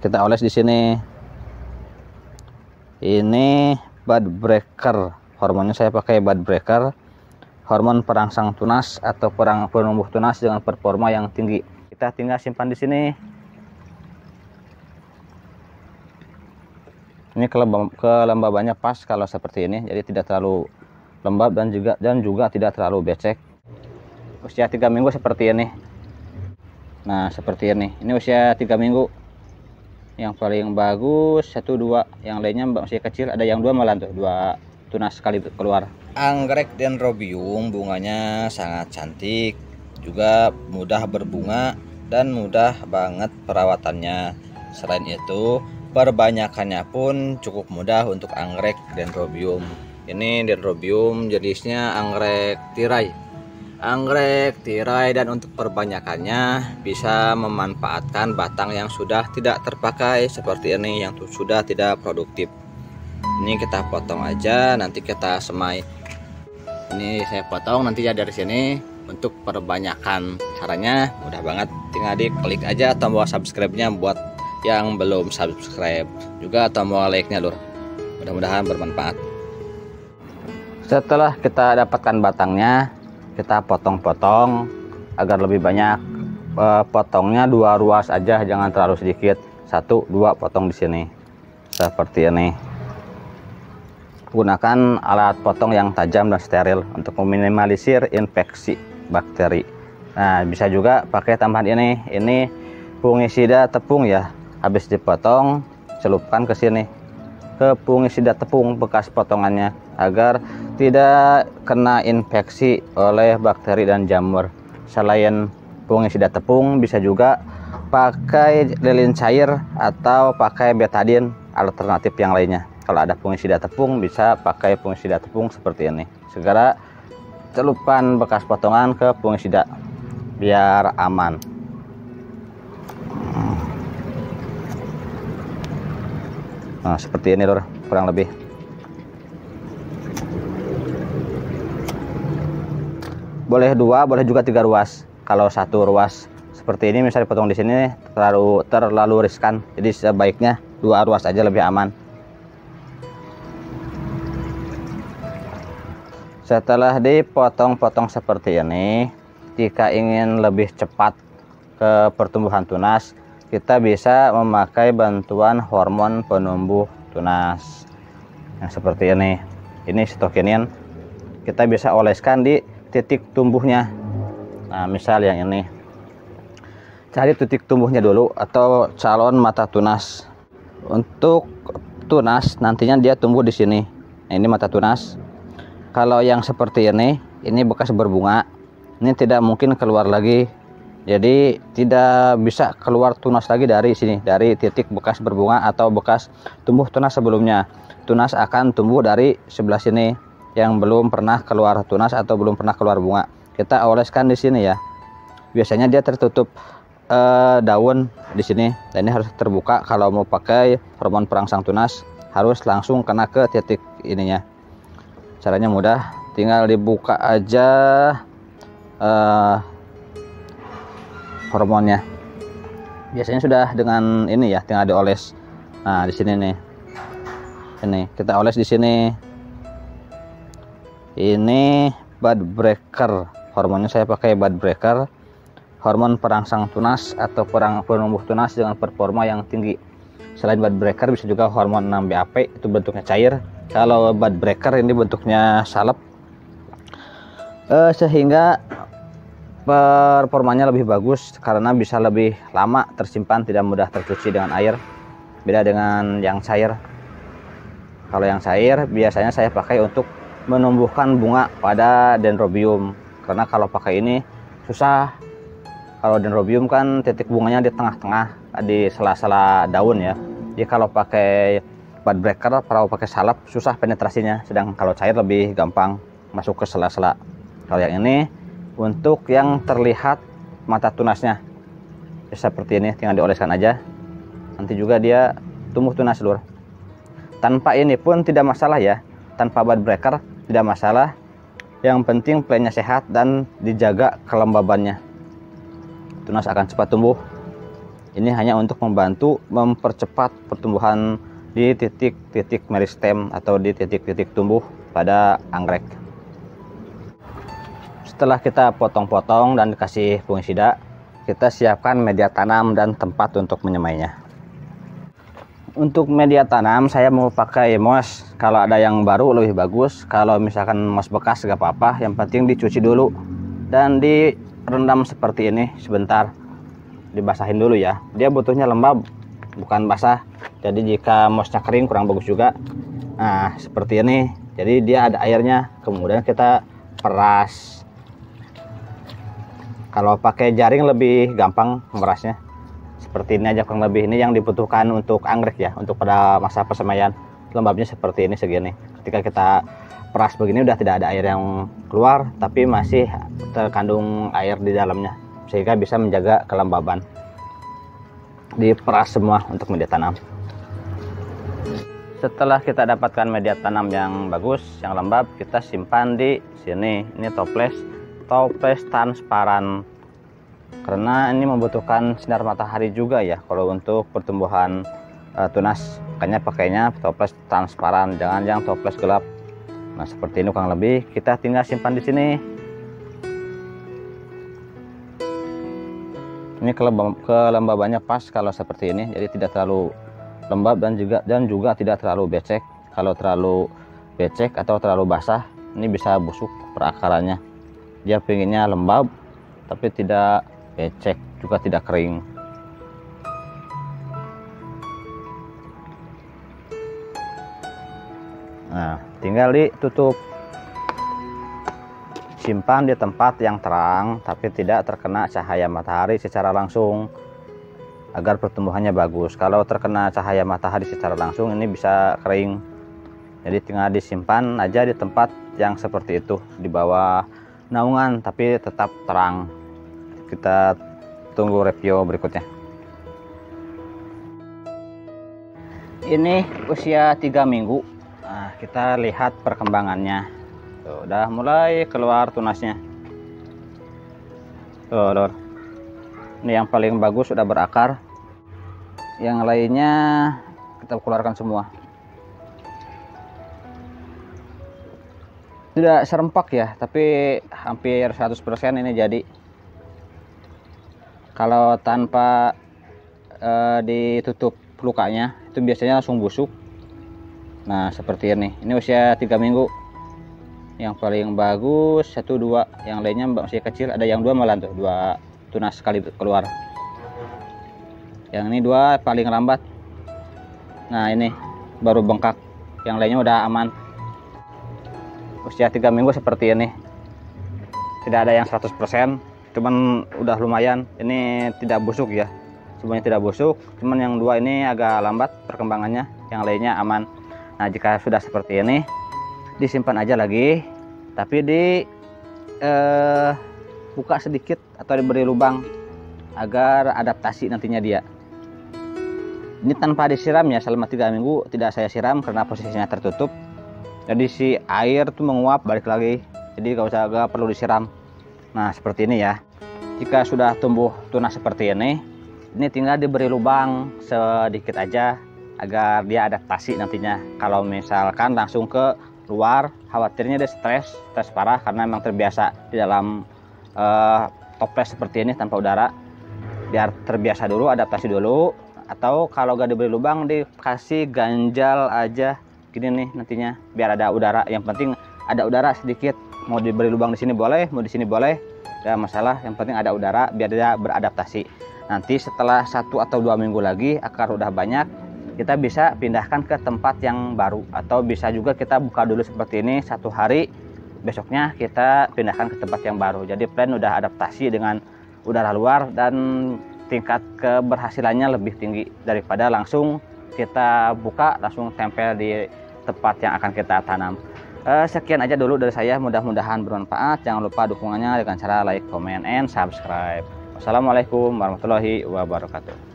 kita oles di sini. Ini bud breaker, hormonnya saya pakai bud breaker, hormon perangsang tunas atau penumbuh tunas dengan performa yang tinggi. Kita tinggal simpan di sini. Ini kelembabannya pas kalau seperti ini, jadi tidak terlalu lembab dan juga tidak terlalu becek. Usia 3 minggu seperti ini. Nah, seperti ini. Ini usia 3 minggu. Yang paling bagus 1 2, yang lainnya masih kecil, ada yang 2 malah tuh, 2 tunas sekali keluar. Anggrek Dendrobium bunganya sangat cantik, juga mudah berbunga dan mudah banget perawatannya. Selain itu, perbanyakannya pun cukup mudah untuk anggrek Dendrobium. Ini Dendrobium jenisnya anggrek tirai. Anggrek tirai, dan untuk perbanyakannya bisa memanfaatkan batang yang sudah tidak terpakai seperti ini, yang sudah tidak produktif. Ini kita potong aja, nanti kita semai. Ini saya potong nanti ya dari sini. Untuk perbanyakan caranya mudah banget, tinggal diklik aja tombol subscribe-nya buat yang belum subscribe, juga tombol like-nya lur. Mudah-mudahan bermanfaat. Setelah kita dapatkan batangnya, kita potong-potong agar lebih banyak. Potongnya 2 ruas aja, jangan terlalu sedikit. 1 2 potong di sini seperti ini. Gunakan alat potong yang tajam dan steril untuk meminimalisir infeksi bakteri. Nah, bisa juga pakai tambahan ini fungisida tepung ya. Habis dipotong, celupkan ke sini, ke fungisida tepung bekas potongannya, agar tidak kena infeksi oleh bakteri dan jamur. Selain fungisida tepung, bisa juga pakai lilin cair atau pakai betadine, alternatif yang lainnya. Kalau ada fungisida tepung, bisa pakai fungisida tepung seperti ini. Segera celupkan bekas potongan ke fungisida biar aman. Nah, seperti ini lur, kurang lebih. Boleh 2, boleh juga 3 ruas. Kalau 1 ruas seperti ini misalnya potong di sini terlalu riskan, jadi sebaiknya 2 ruas aja, lebih aman. Setelah dipotong-potong seperti ini, jika ingin lebih cepat ke pertumbuhan tunas, kita bisa memakai bantuan hormon penumbuh tunas yang seperti ini. Ini sitokinin. Kita bisa oleskan di titik tumbuhnya. Nah, misal yang ini, cari titik tumbuhnya dulu atau calon mata tunas. Untuk tunas nantinya dia tumbuh di sini. Nah, ini mata tunas. Kalau yang seperti ini bekas berbunga. Ini tidak mungkin keluar lagi. Jadi tidak bisa keluar tunas lagi dari sini, dari titik bekas berbunga atau bekas tumbuh tunas sebelumnya. Tunas akan tumbuh dari sebelah sini yang belum pernah keluar tunas atau belum pernah keluar bunga. Kita oleskan di sini ya. Biasanya dia tertutup daun di sini, dan ini harus terbuka. Kalau mau pakai hormon perangsang tunas harus langsung kena ke titik ininya. Caranya mudah, tinggal dibuka aja hormonnya. Biasanya sudah dengan ini ya, tinggal dioles. Nah, di sini nih. Ini kita oles di sini. Ini bud breaker, hormonnya saya pakai bud breaker, hormon perangsang tunas atau penumbuh tunas dengan performa yang tinggi. Selain bud breaker, bisa juga hormon 6-BAP, itu bentuknya cair. Kalau bud breaker ini bentuknya salep, sehingga performanya lebih bagus karena bisa lebih lama tersimpan, tidak mudah tercuci dengan air. Beda dengan yang cair. Kalau yang cair biasanya saya pakai untuk menumbuhkan bunga pada Dendrobium, karena kalau pakai ini susah. Kalau Dendrobium kan titik bunganya di tengah-tengah, di sela-sela daun ya. Jadi kalau pakai bud breaker, kalau pakai salep susah penetrasinya, sedang kalau cair lebih gampang masuk ke sela-sela. Kalau yang ini untuk yang terlihat mata tunasnya seperti ini, tinggal dioleskan aja, nanti juga dia tumbuh tunas lur. Tanpa ini pun tidak masalah ya, tanpa bud breaker tidak masalah. Yang penting plantnya sehat dan dijaga kelembabannya, tunas akan cepat tumbuh. Ini hanya untuk membantu mempercepat pertumbuhan di titik-titik meristem atau di titik-titik tumbuh pada anggrek. Setelah kita potong-potong dan dikasih fungisida, kita siapkan media tanam dan tempat untuk menyemainya. Untuk media tanam saya mau pakai moss. Kalau ada yang baru lebih bagus, kalau misalkan moss bekas gak apa-apa, yang penting dicuci dulu dan direndam seperti ini sebentar, dibasahin dulu ya. Dia butuhnya lembab bukan basah, jadi jika mossnya kering kurang bagus juga. Nah seperti ini, jadi dia ada airnya, kemudian kita peras. Kalau pakai jaring lebih gampang merasnya. Seperti ini aja kurang lebih. Ini yang dibutuhkan untuk anggrek ya, untuk pada masa persemaian. Lembabnya seperti ini segini. Ketika kita peras begini udah tidak ada air yang keluar, tapi masih terkandung air di dalamnya, sehingga bisa menjaga kelembaban. Diperas semua untuk media tanam. Setelah kita dapatkan media tanam yang bagus, yang lembab, kita simpan di sini. Ini toples transparan, karena ini membutuhkan sinar matahari juga ya kalau untuk pertumbuhan tunas. Makanya pakainya toples transparan, jangan yang toples gelap. Nah seperti ini kurang lebih. Kita tinggal simpan di sini. Ini kelembabannya pas kalau seperti ini, jadi tidak terlalu lembab dan juga tidak terlalu becek. Kalau terlalu becek atau terlalu basah, ini bisa busuk perakarannya. Dia pengennya lembab tapi tidak becek, juga tidak kering. Nah tinggal ditutup, simpan di tempat yang terang tapi tidak terkena cahaya matahari secara langsung agar pertumbuhannya bagus. Kalau terkena cahaya matahari secara langsung ini bisa kering, jadi tinggal disimpan aja di tempat yang seperti itu, di bawah naungan tapi tetap terang. Kita tunggu review berikutnya. Ini usia 3 minggu. Nah, kita lihat perkembangannya. Tuh, udah mulai keluar tunasnya. Tuh, lor. Ini yang paling bagus sudah berakar. Yang lainnya kita keluarkan semua. Tidak serempak ya, tapi hampir 100% ini jadi. Kalau tanpa ditutup lukanya itu biasanya langsung busuk. Nah seperti ini usia 3 minggu. Yang paling bagus 1, 2, yang lainnya masih kecil. Ada yang 2 malah tuh, 2 tunas sekali keluar. Yang ini 2 paling lambat. Nah ini baru bengkak, yang lainnya udah aman. Usia 3 minggu seperti ini, tidak ada yang 100%, cuman udah lumayan. Ini tidak busuk ya, semuanya tidak busuk, cuman yang 2 ini agak lambat perkembangannya, yang lainnya aman. Nah jika sudah seperti ini, disimpan aja lagi, tapi buka sedikit atau diberi lubang agar adaptasi nantinya dia. Ini tanpa disiram ya, selama 3 minggu tidak saya siram karena posisinya tertutup. Jadi si air tuh menguap balik lagi, jadi gak perlu disiram. Nah seperti ini ya. Jika sudah tumbuh tunas seperti ini tinggal diberi lubang sedikit aja agar dia adaptasi nantinya. Kalau misalkan langsung ke luar, khawatirnya dia stres parah karena memang terbiasa di dalam toples seperti ini tanpa udara. Biar terbiasa dulu, adaptasi dulu. Atau kalau gak diberi lubang, dikasih ganjal aja gini nih nantinya, biar ada udara. Yang penting ada udara sedikit. Mau diberi lubang di sini boleh, mau di sini boleh, tidak masalah. Yang penting ada udara biar dia beradaptasi. Nanti setelah 1 atau 2 minggu lagi akar udah banyak, kita bisa pindahkan ke tempat yang baru. Atau bisa juga kita buka dulu seperti ini 1 hari, besoknya kita pindahkan ke tempat yang baru. Jadi plant udah adaptasi dengan udara luar dan tingkat keberhasilannya lebih tinggi daripada langsung kita buka langsung tempel di tempat yang akan kita tanam. Sekian aja dulu dari saya, mudah-mudahan bermanfaat. Jangan lupa dukungannya dengan cara like, comment, and subscribe. Wassalamualaikum warahmatullahi wabarakatuh.